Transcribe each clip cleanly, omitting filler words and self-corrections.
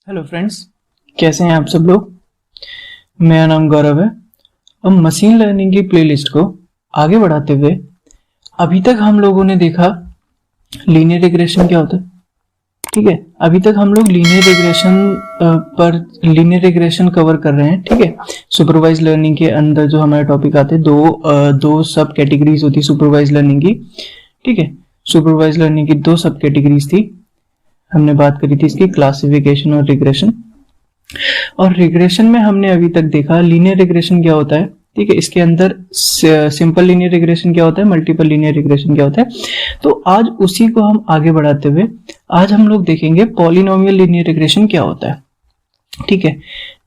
Hello friends, कैसे हैं आप सब लोग। मेरा नाम गौरव है। अब मशीन लर्निंग की प्लेलिस्ट को आगे बढ़ाते हुए अभी तक हम लोगों ने देखा लीनियर रिग्रेशन क्या होता है। ठीक है, अभी तक हम लोग लीनियर रिग्रेशन कवर कर रहे हैं। ठीक है, सुपरवाइज लर्निंग के अंदर जो हमारे टॉपिक आते हैं दो सब कैटेगरीज होती है सुपरवाइज लर्निंग की। ठीक है, सुपरवाइज लर्निंग की दो सब कैटेगरीज थी। हमने बात करी थी इसकी क्लासिफिकेशन और रिग्रेशन। और रिग्रेशन में हमने अभी तक देखा लीनियर रिग्रेशन क्या होता है। ठीक है, इसके अंदर सिंपल लीनियर रिग्रेशन क्या होता है, मल्टीपल लीनियर रिग्रेशन क्या होता है। तो आज उसी को हम आगे बढ़ाते हुए आज हम लोग देखेंगे पॉलिनोमियल लीनियर रिग्रेशन क्या होता है। ठीक है,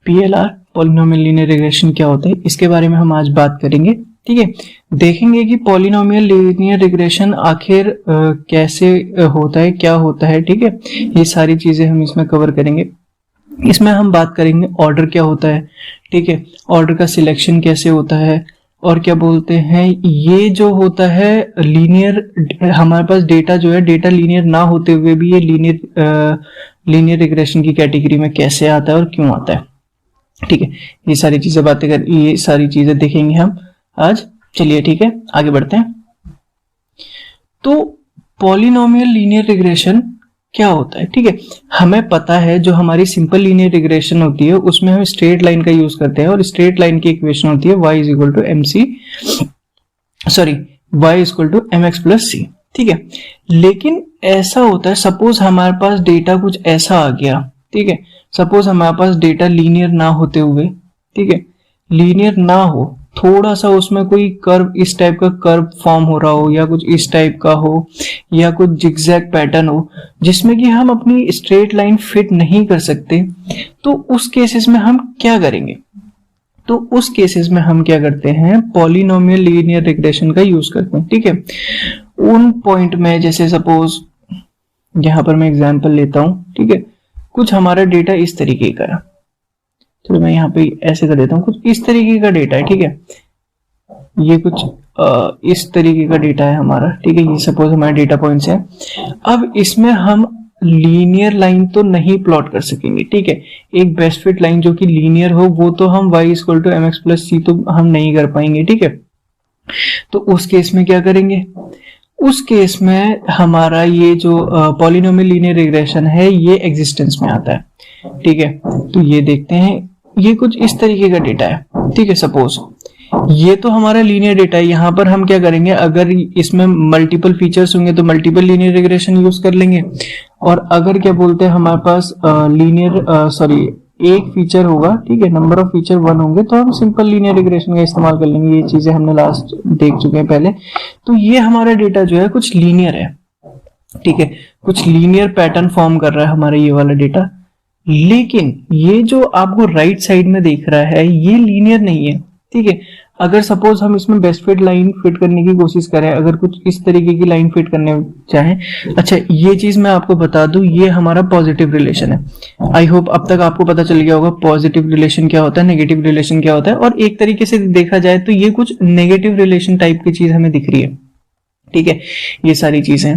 पीएलआर पॉलिनोमियल लीनियर रिग्रेशन क्या होता है, इसके बारे में हम आज बात करेंगे। ठीक है, देखेंगे कि पॉलिनोमियल लीनियर रिग्रेशन आखिर कैसे होता है, क्या होता है। ठीक है, ये सारी चीजें हम इसमें कवर करेंगे। इसमें हम बात करेंगे ऑर्डर क्या होता है। ठीक है, ऑर्डर का सिलेक्शन कैसे होता है, और क्या बोलते हैं ये जो होता है लीनियर, हमारे पास डेटा जो है डेटा लीनियर ना होते हुए भी ये लीनियर रिग्रेशन की कैटेगरी में कैसे आता है और क्यों आता है। ठीक है, ये सारी चीजें देखेंगे हम आज। चलिए ठीक है, आगे बढ़ते हैं। तो पॉलिनोमियल लीनियर रिग्रेशन क्या होता है। ठीक है, हमें पता है जो हमारी सिंपल लीनियर रिग्रेशन होती है उसमें हम स्ट्रेट लाइन का यूज करते हैं और स्ट्रेट लाइन की इक्वेशन होती है y equal to mx plus c। ठीक है, लेकिन ऐसा होता है सपोज हमारे पास डेटा कुछ ऐसा आ गया। ठीक है, सपोज हमारे पास डेटा लीनियर ना होते हुए, ठीक है, लीनियर ना हो, थोड़ा सा उसमें कोई कर्व, इस टाइप का कर्व फॉर्म हो रहा हो या कुछ इस टाइप का हो या कुछ जिगजैग पैटर्न हो जिसमें कि हम अपनी स्ट्रेट लाइन फिट नहीं कर सकते, तो उस केसेस में हम क्या करेंगे। तो उस केसेस में हम क्या करते हैं, पॉलिनोमियल लीनियर रिग्रेशन का यूज करते हैं। ठीक है, उन पॉइंट में जैसे सपोज यहां पर मैं एग्जांपल लेता हूं। ठीक है, कुछ हमारा डेटा इस तरीके का है। चलो मैं यहाँ पे ऐसे कर देता हूँ, कुछ इस तरीके का डेटा है। ठीक है, ये कुछ इस तरीके का डेटा है हमारा। ठीक है, ये सपोज हमारे डेटा पॉइंट्स हैं। अब इसमें हम लीनियर लाइन तो नहीं प्लॉट कर सकेंगे। ठीक है, एक बेस्ट फिट लाइन जो कि लीनियर हो वो तो हम y equal to mx plus c तो हम नहीं कर पाएंगे। ठीक है, तो उस केस में क्या करेंगे, उस केस में हमारा ये जो पॉलिनोमियल लीनियर रिग्रेशन है ये एग्जिस्टेंस में आता है। ठीक है, तो ये देखते हैं, ये कुछ इस तरीके का डेटा है। ठीक है, सपोज ये तो हमारा लीनियर डेटा है। यहाँ पर हम क्या करेंगे, अगर इसमें मल्टीपल फीचर्स होंगे तो मल्टीपल लीनियर रिग्रेशन यूज कर लेंगे, और अगर क्या बोलते हैं हमारे पास एक फीचर होगा, ठीक है, नंबर ऑफ फीचर 1 होंगे तो हम सिंपल लीनियर रिग्रेशन का इस्तेमाल कर लेंगे। ये चीजें हमने लास्ट देख चुके हैं पहले। तो ये हमारा डेटा जो है कुछ लीनियर है। ठीक है, कुछ लीनियर पैटर्न फॉर्म कर रहा है हमारा ये वाला डेटा, लेकिन ये जो आपको राइट साइड में देख रहा है ये लीनियर नहीं है। ठीक है, अगर सपोज हम इसमें बेस्ट फिट लाइन फिट करने की कोशिश करें, अगर कुछ इस तरीके की लाइन फिट करने चाहें, अच्छा ये चीज मैं आपको बता दूं, ये हमारा पॉजिटिव रिलेशन है। आई होप अब तक आपको पता चल गया होगा पॉजिटिव रिलेशन क्या होता है, नेगेटिव रिलेशन क्या होता है, और एक तरीके से देखा जाए तो ये कुछ नेगेटिव रिलेशन टाइप की चीज हमें दिख रही है। ठीक है, ये सारी चीजें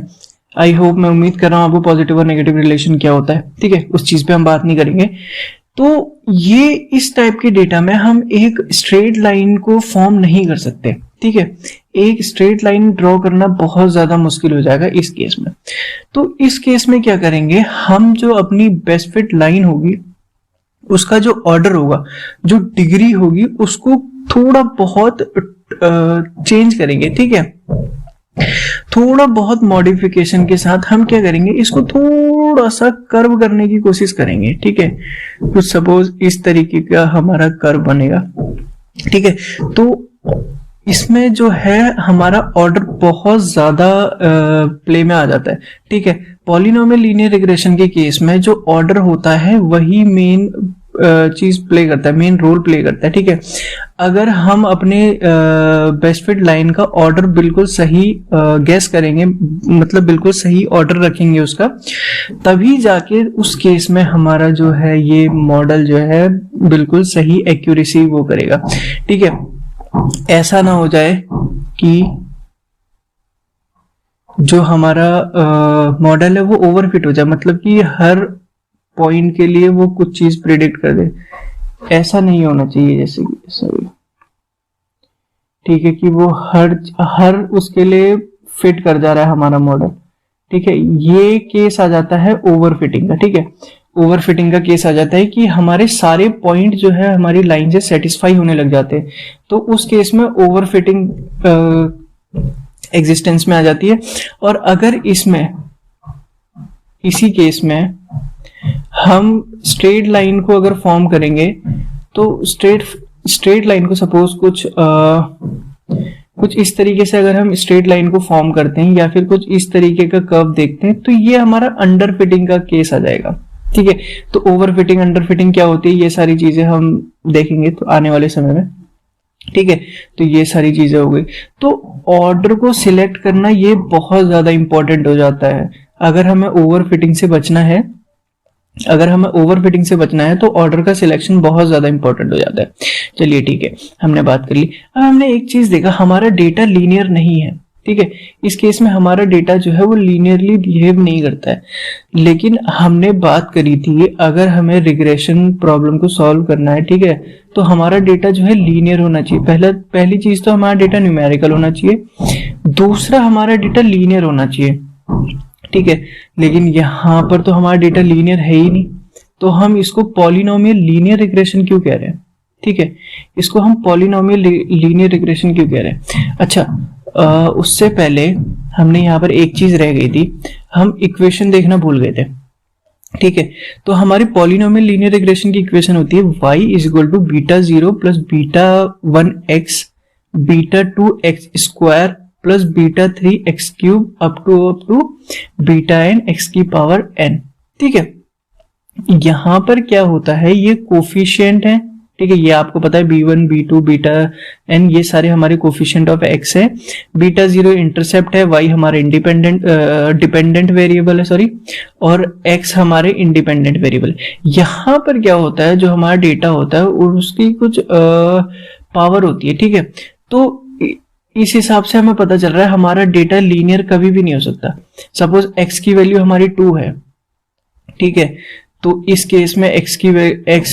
आई होप, मैं उम्मीद कर रहा हूं आपको पॉजिटिव और नेगेटिव रिलेशन क्या होता है। ठीक है, उस चीज पे हम बात नहीं करेंगे। तो ये इस टाइप के डेटा में हम एक स्ट्रेट लाइन को फॉर्म नहीं कर सकते। ठीक है, एक स्ट्रेट लाइन ड्रॉ करना बहुत ज्यादा मुश्किल हो जाएगा इस केस में। तो इस केस में क्या करेंगे, हम जो अपनी बेस्ट फिट लाइन होगी उसका जो ऑर्डर होगा, जो डिग्री होगी, उसको थोड़ा बहुत चेंज करेंगे। ठीक है, थोड़ा बहुत मॉडिफिकेशन के साथ हम क्या करेंगे, इसको थोड़ा सा कर्व करने की कोशिश करेंगे। ठीक है, कुछ सपोज इस तरीके का हमारा कर्व बनेगा। ठीक है, तो इसमें जो है हमारा ऑर्डर बहुत ज्यादा प्ले में आ जाता है। ठीक है, पॉलिनोमियल लीनियर रिग्रेशन के केस में जो ऑर्डर होता है वही मेन चीज प्ले करता है, मेन रोल प्ले करता है। ठीक है, अगर हम अपने बेस्ट फिट लाइन का ऑर्डर बिल्कुल सही गेस करेंगे, मतलब बिल्कुल सही ऑर्डर रखेंगे उसका, तभी जाके उस केस में हमारा जो है ये मॉडल जो है बिल्कुल सही एक्यूरेसी वो करेगा। ठीक है, ऐसा ना हो जाए कि जो हमारा मॉडल है वो ओवरफिट हो जाए, मतलब कि हर पॉइंट के लिए वो कुछ चीज प्रिडिक्ट कर दे, ऐसा नहीं होना चाहिए। जैसे कि सॉरी, ठीक है, कि वो हर उसके लिए फिट कर जा रहा है हमारा मॉडल, ठीक है। ये केस आ जाता है ओवरफिटिंग का, ठीक है। ओवरफिटिंग का केस आ जाता है कि हमारे सारे पॉइंट जो है हमारी लाइन से सेटिस्फाई होने लग जाते हैं, तो उस केस में ओवरफिटिंग एग्जिस्टेंस में आ जाती है। और अगर इसी केस में हम स्ट्रेट लाइन को अगर फॉर्म करेंगे, तो स्ट्रेट लाइन को सपोज कुछ इस तरीके से अगर हम स्ट्रेट लाइन को फॉर्म करते हैं या फिर कुछ इस तरीके का कर्व देखते हैं, तो ये हमारा अंडर फिटिंग का केस आ जाएगा, ठीक है। तो ओवर फिटिंग, अंडर फिटिंग क्या होती है, ये सारी चीजें हम देखेंगे तो आने वाले समय में, ठीक है। तो ये सारी चीजें हो गई। तो ऑर्डर को सिलेक्ट करना ये बहुत ज्यादा इंपॉर्टेंट हो जाता है। अगर हमें ओवर फिटिंग से बचना है, तो ऑर्डर का सिलेक्शन बहुत ज्यादा इंपॉर्टेंट हो जाता है। चलिए ठीक है, हमने बात कर ली। अब हमने एक चीज देखा, हमारा डेटा लीनियर नहीं है, ठीक है। इस केस में हमारा डेटा जो है वो लीनियरली बिहेव नहीं करता है। लेकिन हमने बात करी थी, अगर हमें रिग्रेशन प्रॉब्लम को सॉल्व करना है, ठीक है, तो हमारा डेटा जो है लीनियर होना चाहिए। पहली चीज तो हमारा डेटा न्यूमेरिकल होना चाहिए, दूसरा हमारा डेटा लीनियर होना चाहिए, ठीक है। लेकिन यहाँ पर तो हमारा डेटा लीनियर है ही नहीं, तो हम इसको पॉलिनोमियल लीनियर रिग्रेशन क्यों कह रहे हैं, ठीक है। इसको हम पॉलिनोमियल लीनियर रिग्रेशन क्यों कह रहे हैं। अच्छा, उससे पहले हमने यहाँ पर एक चीज रह गई थी, हम इक्वेशन देखना भूल गए थे, ठीक है। तो हमारी पॉलिनोमियल लीनियर रिग्रेशन की इक्वेशन होती है y is equal to beta 0 plus beta 1x beta 2x square plus beta 3x cube up to beta n x की पावर n, ठीक है। यहां पर क्या होता है, ये कोफिशिएंट है, ठीक है। ये आपको पता है b1 b2 बीटा n ये सारे हमारे कोफिशिएंट ऑफ x है। बीटा 0 इंटरसेप्ट है, y हमारे डिपेंडेंट वेरिएबल है, सॉरी, और x हमारे इंडिपेंडेंट वेरिएबल है। यहां पर क्या होता है, जो हमारा डेटा होता है और उसकी कुछ पावर होती है, ठीक है। तो इस हिसाब से हमें पता चल रहा है हमारा डेटा लीनियर कभी भी नहीं हो सकता। सपोज x की वैल्यू हमारी 2 है, ठीक है, तो इस केस में x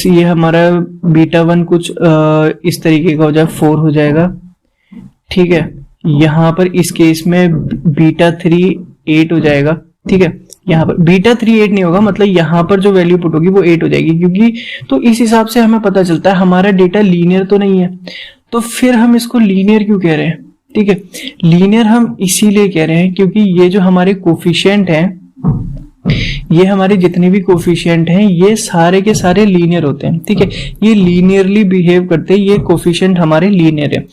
ये हमारा बीटा 1 कुछ इस तरीके का हो जाए 4 हो जाएगा, ठीक है। यहाँ पर इस केस में बीटा 3 8 हो जाएगा, ठीक है। यहाँ पर बीटा 3 8 नहीं होगा, मतलब यहाँ पर जो वैल्यू पुट होगी वो 8 हो जाएगी, क्योंकि तो इस हिसाब से हमें पता चलता है हमारा डेटा लीनियर तो नहीं है। तो फिर हम इसको लीनियर क्यों कह रहे हैं, ठीक है। लीनियर हम इसीलिए कह रहे हैं क्योंकि ये जो हमारे कोफिशिएंट हैं, ये हमारे जितने भी कोफिशिएंट हैं ये सारे के सारे लीनियर होते हैं, ठीक है। ये लीनियरली बिहेव करते हैं, ये कोफिशिएंट हमारे लीनियर है।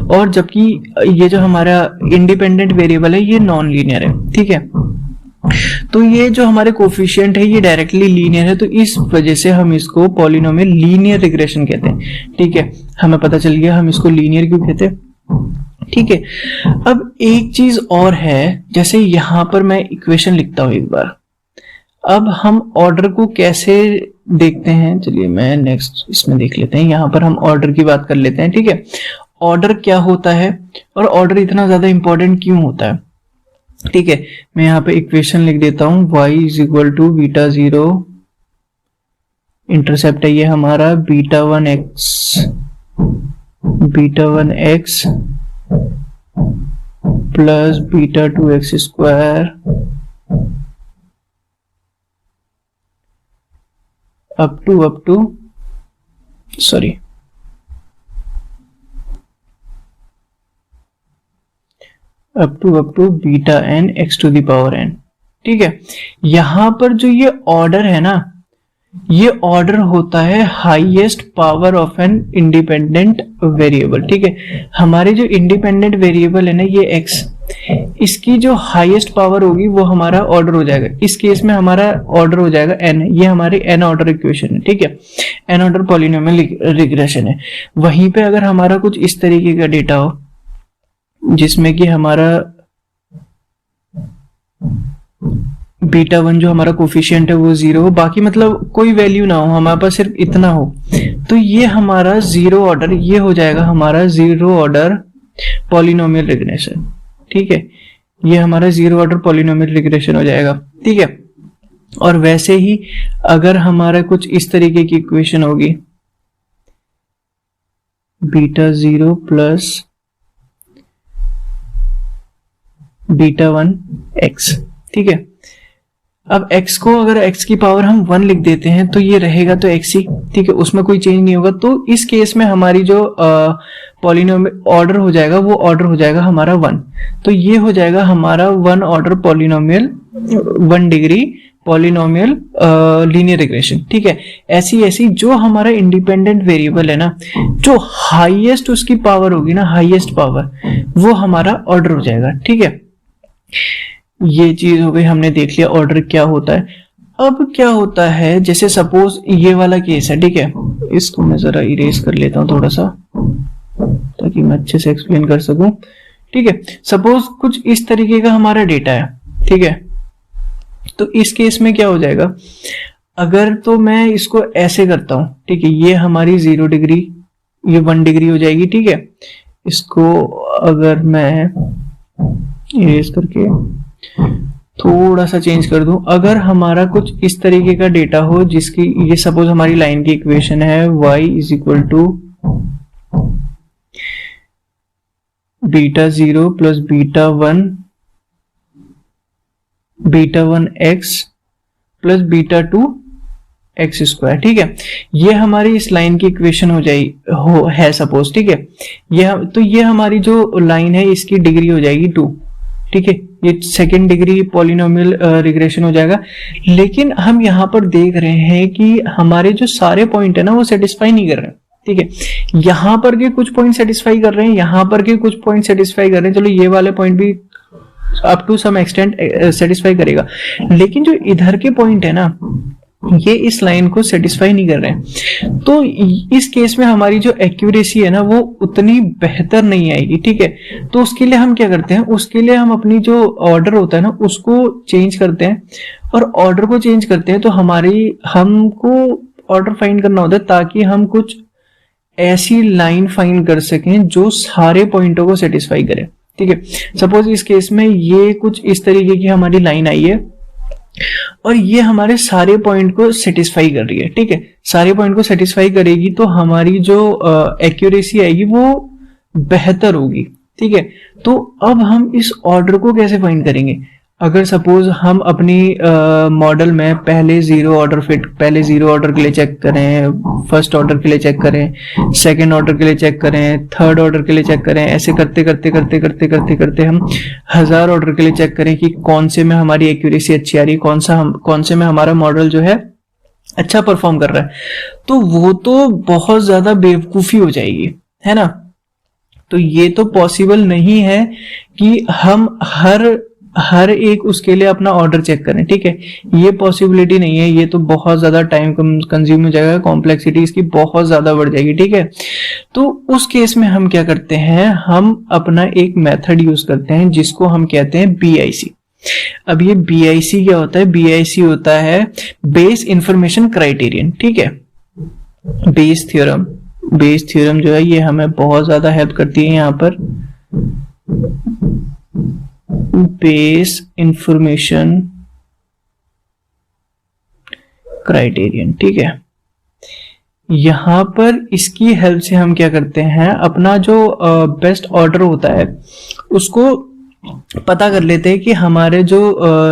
और जबकि ये जो हमारा इंडिपेंडेंट वेरिएबल है ये नॉन लीनियर है, ठीक है। तो ये जो हमारे कोफिशिएंट है ये डायरेक्टली लीनियर है, तो इस वजह से हम इसको पॉलिनोमियल लीनियर रिग्रेशन कहते हैं, ठीक है। हमें पता चल गया हम इसको लीनियर क्यों कहते हैं, ठीक है। अब एक चीज और है, जैसे यहां पर मैं इक्वेशन लिखता हूं एक बार। अब हम ऑर्डर को कैसे देखते हैं, चलिए मैं नेक्स्ट इसमें देख लेते हैं। यहां पर हम ऑर्डर की बात कर लेते हैं, ठीक है। ऑर्डर क्या होता है और ऑर्डर इतना ज्यादा इंपॉर्टेंट क्यों होता है, ठीक है। मैं यहाँ पे इक्वेशन लिख देता हूं, y is equal to beta 0, intercept है ये हमारा beta 1x plus beta 2x square up to beta n x to the power n, ठीक है। यहां पर जो ये ऑर्डर है ना, ये ऑर्डर होता है highest power of an independent variable, ठीक है। हमारे जो इंडिपेंडेंट वेरिएबल है ना ये x, इसकी जो हाईएस्ट पावर होगी वो हमारा ऑर्डर हो जाएगा। इस केस में हमारा ऑर्डर हो जाएगा n, ये हमारी n ऑर्डर इक्वेशन है, ठीक है। n ऑर्डर पॉलिनोमियल रिग्रेशन है। वहीं पे अगर हमारा कुछ इस तरीके का डेटा हो जिसमें कि हमारा बीटा 1 जो हमारा कोफिशिएंट है वो 0 हो, बाकी मतलब कोई वैल्यू ना हो, हमारे पास सिर्फ इतना हो, तो ये हमारा 0 ऑर्डर, ये हो जाएगा हमारा 0 ऑर्डर पॉलिनोमियल रिग्रेशन, ठीक है। ये हमारा 0 ऑर्डर पॉलिनोमियल रिग्रेशन हो जाएगा, ठीक है। और वैसे ही अगर हमारा कुछ इस तरीके की इक्वेशन होगी, बीटा 0 प्लस बीटा 1 x, ठीक है। अब x को अगर x की पावर हम 1 लिख देते हैं तो ये रहेगा तो x ही, ठीक है, उसमें कोई चेंज नहीं होगा। तो इस केस में हमारी जो पॉलिनोमियल ऑर्डर हो जाएगा वो ऑर्डर हो जाएगा हमारा 1। तो ये हो जाएगा हमारा 1 order polynomial, 1 degree polynomial linear regression, ठीक है। ऐसी जो हमारा इंडिपेंडेंट वेरिएबल है ना, जो हाईएस्ट उसकी पावर होगी ना, हाईएस्ट पावर, वो हमारा ऑर्डर हो जाएगा, ठीक है। ये चीज हो गई, हमने देख लिया ऑर्डर क्या होता है। अब क्या होता है, जैसे सपोज ये वाला केस है, ठीक है, इसको मैं जरा इरेज कर लेता हूं थोड़ा सा ताकि मैं अच्छे से एक्सप्लेन कर सकूं, ठीक है। सपोज कुछ इस तरीके का हमारा डेटा है, ठीक है। तो इस केस में क्या हो जाएगा, अगर तो मैं इसको ऐसे करता हूं, ठीक है, ये हमारी 0 डिग्री, ये 1 डिग्री हो जाएगी, ठीक है। इसको अगर मैं इरेज करके थोड़ा सा चेंज कर दूं, अगर हमारा कुछ इस तरीके का डेटा हो जिसकी, ये सपोज हमारी लाइन की इक्वेशन है y is equal to beta 0 plus beta 1 x plus beta 2 x square, ठीक है। ये हमारी इस लाइन की इक्वेशन हो जाएगी, है सपोज, ठीक है। ये हमारी जो लाइन है इसकी डिग्री हो जाएगी 2, ठीक है। ये सेकेंड डिग्री पॉलिनोमियल रिग्रेशन हो जाएगा। लेकिन हम यहाँ पर देख रहे हैं कि हमारे जो सारे पॉइंट है ना वो सेटिस्फाई नहीं कर रहे हैं, ठीक है। यहाँ पर के कुछ पॉइंट सेटिस्फाई कर रहे हैं, यहाँ पर के कुछ पॉइंट सेटिस्फाई कर रहे हैं, चलो ये वाले पॉइंट भी up to some extent satisfy करेगा। लेकिन जो इधर के पॉइंट है ना, ये इस लाइन को सेटिस्फाई नहीं कर रहे हैं। तो इस केस में हमारी जो एक्यूरेसी है ना वो उतनी बेहतर नहीं आएगी, ठीक है। तो उसके लिए हम क्या करते हैं, उसके लिए हम अपनी जो ऑर्डर होता है ना उसको चेंज करते हैं। और ऑर्डर को चेंज करते हैं तो हमको ऑर्डर फाइंड करना होता है ताकि हम कुछ ऐसी लाइन फाइंड कर सकें जो सारे पॉइंटों को सेटिस्फाई करे, ठीक है। सपोज इस केस में ये कुछ इस तरीके की हमारी लाइन आई है और ये हमारे सारे पॉइंट को सेटिस्फाई कर रही है, ठीक है। सारे पॉइंट को सेटिस्फाई करेगी तो हमारी जो एक्यूरेसी आएगी वो बेहतर होगी, ठीक है। तो अब हम इस ऑर्डर को कैसे फाइंड करेंगे, अगर सपोज हम अपनी मॉडल में पहले 0 ऑर्डर के लिए चेक करें, फर्स्ट ऑर्डर के लिए चेक करें, सेकंड ऑर्डर के लिए चेक करें, थर्ड ऑर्डर के लिए चेक करें, ऐसे करते करते हम 1000 ऑर्डर के लिए चेक करें कि कौन से में हमारी एक्यूरेसी अच्छी आ रही है, कौन से में हमारा मॉडल जो है अच्छा परफॉर्म कर रहा है, तो वो तो बहुत ज्यादा बेवकूफी हो जाएगी, है ना। तो ये तो पॉसिबल नहीं है कि हम हर एक उसके लिए अपना ऑर्डर चेक करें, ठीक है। ये पॉसिबिलिटी नहीं है, ये तो बहुत ज्यादा टाइम कंज्यूम हो जाएगा, कॉम्प्लेक्सिटी इसकी बहुत ज्यादा बढ़ जाएगी, ठीक है। तो उस केस में हम क्या करते हैं, हम अपना एक मेथड यूज करते हैं जिसको हम कहते हैं BIC। अब ये BIC क्या होता है, BIC होता है बेस इंफॉर्मेशन क्राइटेरियन, ठीक है। बेस थ्योरम जो है ये हमें बहुत ज्यादा हेल्प करती है यहाँ पर, बेस इंफॉर्मेशन क्राइटेरियन, ठीक है। यहां पर इसकी हेल्प से हम क्या करते हैं, अपना जो बेस्ट ऑर्डर होता है उसको पता कर लेते हैं कि हमारे जो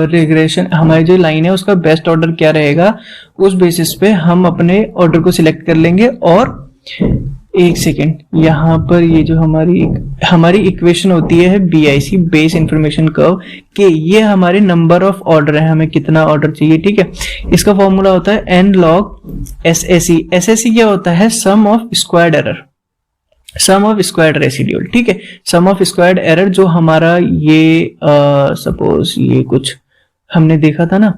रिग्रेशन, हमारी जो लाइन है उसका बेस्ट ऑर्डर क्या रहेगा। उस बेसिस पे हम अपने ऑर्डर को सिलेक्ट कर लेंगे। और एक सेकेंड, यहाँ पर ये जो हमारी इक्वेशन होती है BIC, बेस इंफॉर्मेशन कर्व, के ये हमारे नंबर ऑफ ऑर्डर है, हमें कितना ऑर्डर चाहिए, ठीक है। इसका फॉर्मूला होता है n log SSE। SSE क्या होता है, sum of squared error, sum of squared residual, ठीक है। सम ऑफ स्क्वायर्ड एरर जो हमारा ये सपोज ये कुछ हमने देखा था ना,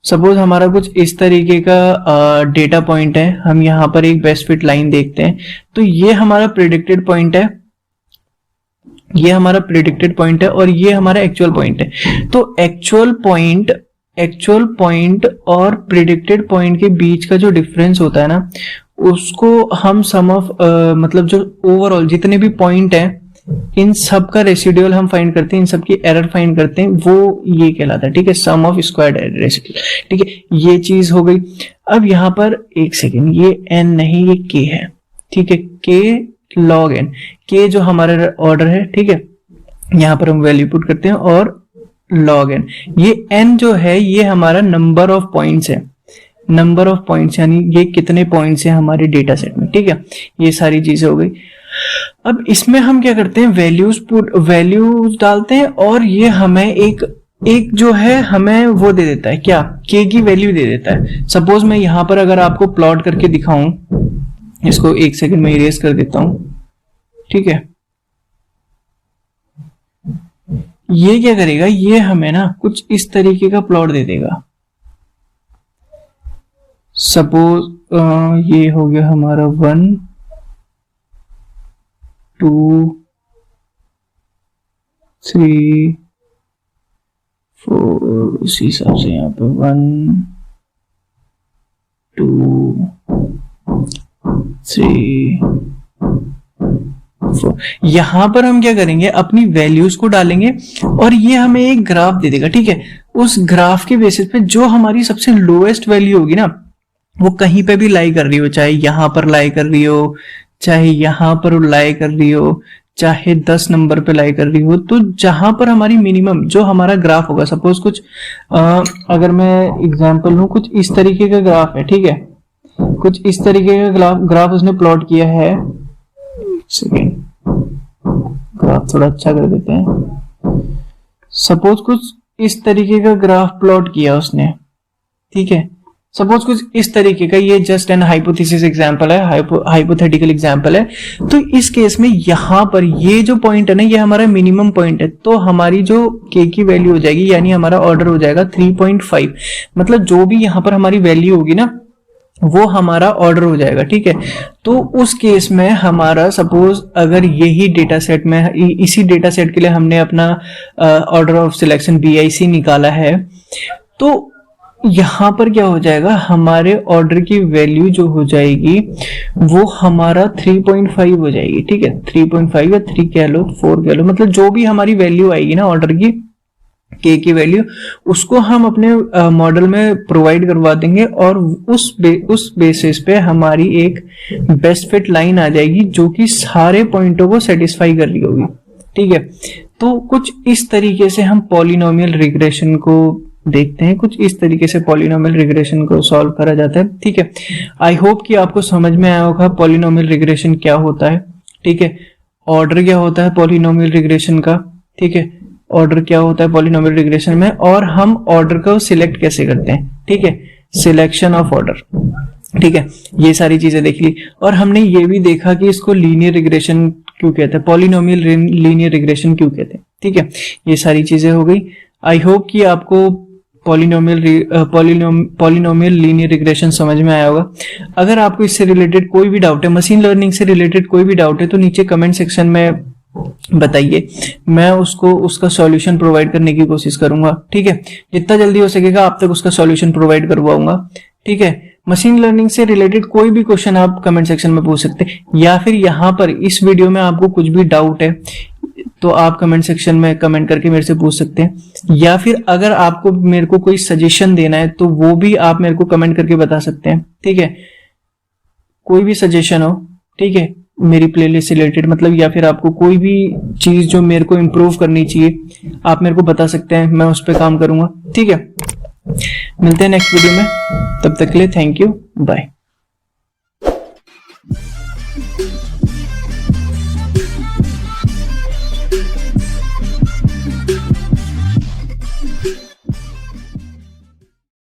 सपोज हमारा कुछ इस तरीके का डेटा पॉइंट है, हम यहाँ पर एक बेस्ट फिट लाइन देखते हैं, तो ये हमारा प्रेडिक्टेड पॉइंट है, ये हमारा प्रेडिक्टेड पॉइंट है और ये हमारा एक्चुअल पॉइंट है। तो एक्चुअल पॉइंट और प्रेडिक्टेड पॉइंट के बीच का जो डिफरेंस होता है ना, उसको हम सम ऑफ मतलब जो ओवरऑल जितने भी पॉइंट है इन सब का रेसिडुअल हम फाइंड करते हैं, इन सब की एरर फाइंड करते हैं, वो ये कहलाता है, ठीक है, sum of squared error residual, ठीक है, ये चीज हो गई। अब यहाँ पर एक सेकेंड, ये n नहीं ये k है, ठीक है, k log n, k जो हमारा ऑर्डर है, ठीक है, यहाँ पर हम वैल्यू पुट करते हैं, और log n, ये n जो है ये हमारा नंबर ऑफ पॉइंट्स है, नंबर ऑफ पॉइंट्स यानी ये कितने पॉइंट्स हैं हमारे डेटा सेट में, ठीक है, ये सारी चीजें हो गई। अब इसमें हम क्या करते हैं, वैल्यूज डालते हैं, और ये हमें एक जो है हमें वो दे देता है, क्या, k की वैल्यू दे देता है। सपोज मैं यहां पर अगर आपको प्लॉट करके दिखाऊं, इसको एक सेकंड में इरेज कर देता हूं, ठीक है, ये क्या करेगा, ये हमें ना कुछ इस तरीके का प्लॉट दे देगा। सपोज ये हो गया हमारा 1 2 3 4, उसी हिसाब से यहाँ पे 1 2 3 4, यहां पर हम क्या करेंगे, अपनी वैल्यूज को डालेंगे, और ये हमें एक ग्राफ दे देगा, ठीक है। उस ग्राफ के बेसिस पे जो हमारी सबसे लोएस्ट वैल्यू होगी ना, वो कहीं पे भी लाई कर रही हो, चाहे यहां पर लाई कर रही हो, चाहे यहां पर लाई कर रही हो, चाहे 10 नंबर पे लाई कर रही हो, तो जहां पर हमारी मिनिमम जो हमारा ग्राफ होगा, सपोज कुछ अगर मैं एग्जांपल लूं, कुछ इस तरीके का ग्राफ है, ठीक है, कुछ इस तरीके का ग्राफ उसने प्लॉट किया है। सेकेंड, ग्राफ थोड़ा अच्छा कर देते हैं। सपोज कुछ इस तरीके का ग्राफ प्लॉट किया उसने, ठीक है, सपोज कुछ इस तरीके का, ये जस्ट एन हाइपोथेसिस एग्जांपल है, हाइपोथेटिकल एग्जांपल है। तो इस केस में यहां पर ये जो पॉइंट है ना, ये हमारा मिनिमम पॉइंट है, तो हमारी जो k की वैल्यू हो जाएगी, यानी हमारा ऑर्डर हो जाएगा 3.5, मतलब जो भी यहां पर हमारी वैल्यू होगी ना, वो हमारा ऑर्डर हो जाएगा, ठीक है। तो उस केस में हमारा सपोज अगर यही डेटा सेट में, इसी डेटा सेट के लिए हमने अपना ऑर्डर ऑफ सिलेक्शन BIC निकाला है, तो यहां पर क्या हो जाएगा, हमारे ऑर्डर की वैल्यू जो हो जाएगी वो हमारा 3.5 हो जाएगी, ठीक है, 3.5 या 3 कह लो, 4 कह लो, मतलब जो भी हमारी वैल्यू आएगी ना ऑर्डर की, k की वैल्यू, उसको हम अपने मॉडल में प्रोवाइड करवा देंगे, और उस बेसिस पे हमारी एक बेस्ट फिट लाइन आ जाएगी जो कि सारे पॉइंटों को सेटिस्फाई कर रही होगी, ठीक है। तो कुछ इस तरीके से हम पॉलिनोमियल रिग्रेशन को देखते हैं, कुछ इस तरीके से पॉलिनोमियल रिग्रेशन को सॉल्व करा जाता है, ठीक है। आई होप कि आपको समझ में आया होगा पॉलिनोमियल रिग्रेशन क्या होता है, ठीक है, ऑर्डर क्या होता है पॉलिनोमियल रिग्रेशन का, ठीक है, ऑर्डर क्या होता है पॉलिनोमियल रिग्रेशन में, और हम ऑर्डर को सिलेक्ट कैसे करते हैं, ठीक है, सिलेक्शन ऑफ ऑर्डर, ठीक है, ये सारी चीजें देख ली। और हमने ये भी देखा कि इसको लीनियर रिग्रेशन क्यों कहते हैं, पॉलिनोमियल लीनियर रिग्रेशन क्यों कहते हैं, ठीक है, ये सारी चीजें हो गई। आई होप कि आपको पॉलिनोमियल लीनियर रिग्रेशन समझ में आया होगा। अगर आपको इससे रिलेटेड कोई भी डाउट है, मशीन लर्निंग से रिलेटेड कोई भी डाउट है, तो नीचे कमेंट सेक्शन में बताइए, मैं उसका सॉल्यूशन प्रोवाइड करने की कोशिश करूंगा, ठीक है, जितना जल्दी हो सकेगा आप तक उसका सॉल्यूशन प्रोवाइड करवाऊंगा, ठीक है। मशीन लर्निंग से रिलेटेड कोई भी क्वेश्चन आप कमेंट सेक्शन में पूछ सकते हैं, या फिर यहाँ पर इस वीडियो में आपको कुछ भी डाउट है तो आप कमेंट सेक्शन में कमेंट करके मेरे से पूछ सकते हैं, या फिर अगर आपको मेरे को कोई सजेशन देना है तो वो भी आप मेरे को कमेंट करके बता सकते हैं, ठीक है, कोई भी सजेशन हो, ठीक है, मेरी प्लेलिस्ट से रिलेटेड, मतलब या फिर आपको कोई भी चीज जो मेरे को इम्प्रूव करनी चाहिए आप मेरे को बता सकते हैं, मैं उस पर काम करूंगा, ठीक है। मिलते हैं नेक्स्ट वीडियो में, तब तक के लिए थैंक यू, बाय।